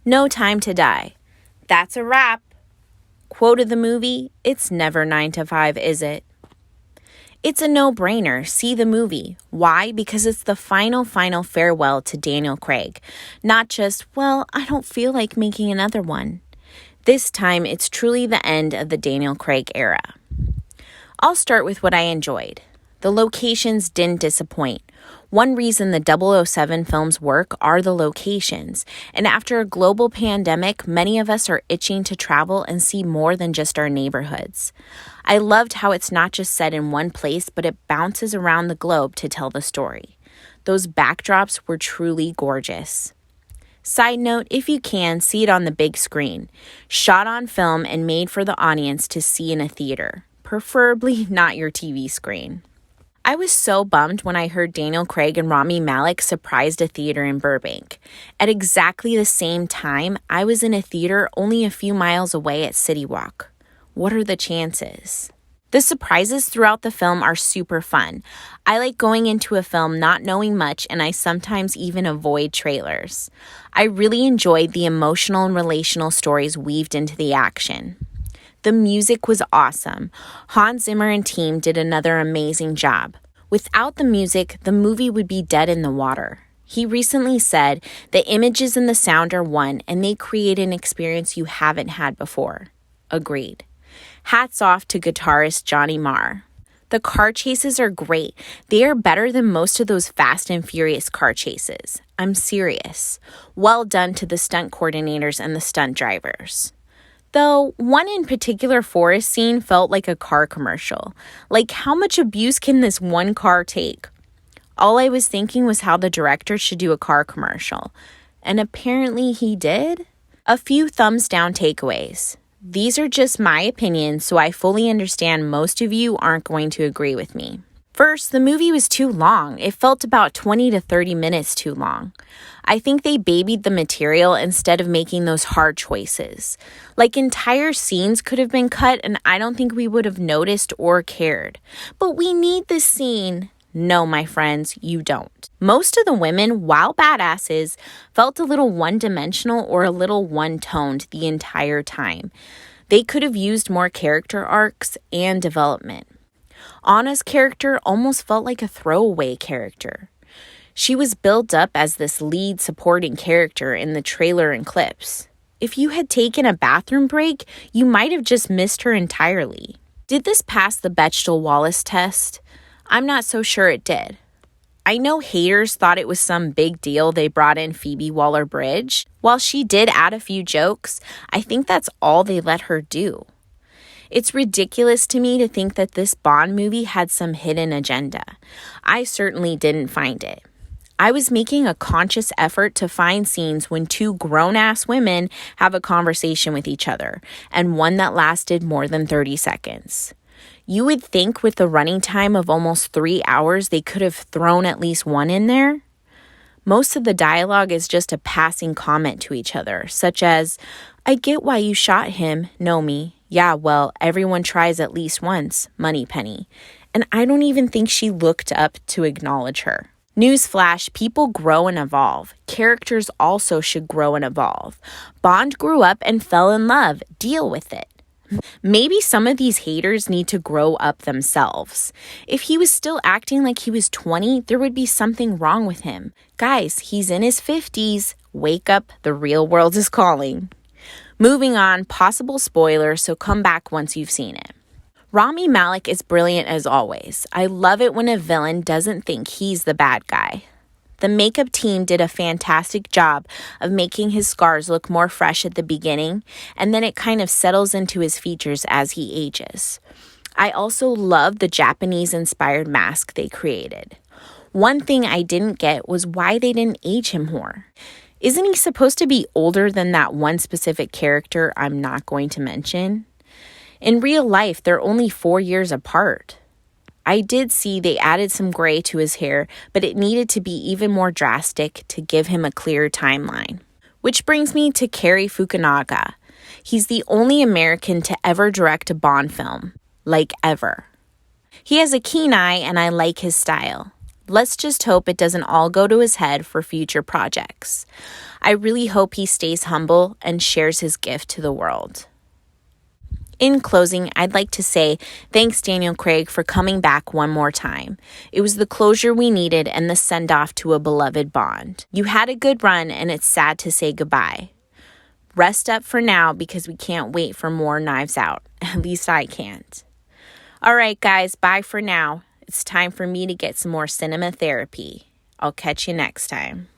No Time to Die. That's a wrap. Quote of the movie, it's never 9 to 5, is it? It's a no-brainer. See the movie. Why? Because it's the final farewell to Daniel Craig. Not just, well, I don't feel like making another one. This time, it's truly the end of the Daniel Craig era. I'll start with what I enjoyed. The locations didn't disappoint. One reason the 007 films work are the locations, and after a global pandemic, many of us are itching to travel and see more than just our neighborhoods. I loved how it's not just set in one place, but it bounces around the globe to tell the story. Those backdrops were truly gorgeous. Side note, if you can, see it on the big screen. Shot on film and made for the audience to see in a theater, preferably not your TV screen. I was so bummed when I heard Daniel Craig and Rami Malek surprised a theater in Burbank. At exactly the same time, I was in a theater only a few miles away at Citywalk. What are the chances? The surprises throughout the film are super fun. I like going into a film not knowing much, and I sometimes even avoid trailers. I really enjoyed the emotional and relational stories weaved into the action. The music was awesome. Hans Zimmer and team did another amazing job. Without the music, the movie would be dead in the water. He recently said, the images and the sound are one, and they create an experience you haven't had before. Agreed. Hats off to guitarist Johnny Marr. The car chases are great. They are better than most of those Fast and Furious car chases. I'm serious. Well done to the stunt coordinators and the stunt drivers. Though, one in particular forest scene felt like a car commercial. Like, how much abuse can this one car take? All I was thinking was how the director should do a car commercial. And apparently he did? A few thumbs down takeaways. These are just my opinions, so I fully understand most of you aren't going to agree with me. First, the movie was too long. It felt about 20 to 30 minutes too long. I think they babied the material instead of making those hard choices. Like, entire scenes could have been cut, and I don't think we would have noticed or cared. But we need this scene. No, my friends, you don't. Most of the women, while badasses, felt a little one-dimensional or a little one-toned the entire time. They could have used more character arcs and development. Anna's character almost felt like a throwaway character. She was built up as this lead supporting character in the trailer and clips. If you had taken a bathroom break, you might have just missed her entirely. Did this pass the Bechdel-Wallace test? I'm not so sure it did. I know haters thought it was some big deal they brought in Phoebe Waller-Bridge. While she did add a few jokes, I think that's all they let her do. It's ridiculous to me to think that this Bond movie had some hidden agenda. I certainly didn't find it. I was making a conscious effort to find scenes when two grown-ass women have a conversation with each other, and one that lasted more than 30 seconds. You would think with the running time of almost 3 hours, they could have thrown at least one in there. Most of the dialogue is just a passing comment to each other, such as, I get why you shot him, know me. Yeah, well, everyone tries at least once, Moneypenny. And I don't even think she looked up to acknowledge her. Newsflash, people grow and evolve. Characters also should grow and evolve. Bond grew up and fell in love. Deal with it. Maybe some of these haters need to grow up themselves. If he was still acting like he was 20, there would be something wrong with him. Guys, he's in his 50s. Wake up, the real world is calling. Moving on, possible spoiler, so come back once you've seen it. Rami Malek is brilliant as always. I love it when a villain doesn't think he's the bad guy. The makeup team did a fantastic job of making his scars look more fresh at the beginning, and then it kind of settles into his features as he ages. I also love the Japanese-inspired mask they created. One thing I didn't get was why they didn't age him more. Isn't he supposed to be older than that one specific character I'm not going to mention? In real life, they're only 4 years apart. I did see they added some gray to his hair, but it needed to be even more drastic to give him a clearer timeline. Which brings me to Cary Fukunaga. He's the only American to ever direct a Bond film. Like, ever. He has a keen eye, and I like his style. Let's just hope it doesn't all go to his head for future projects. I really hope he stays humble and shares his gift to the world. In closing, I'd like to say thanks, Daniel Craig, for coming back one more time. It was the closure we needed and the send-off to a beloved Bond. You had a good run, and it's sad to say goodbye. Rest up for now because we can't wait for more Knives Out. At least I can't. All right, guys, bye for now. It's time for me to get some more cinema therapy. I'll catch you next time.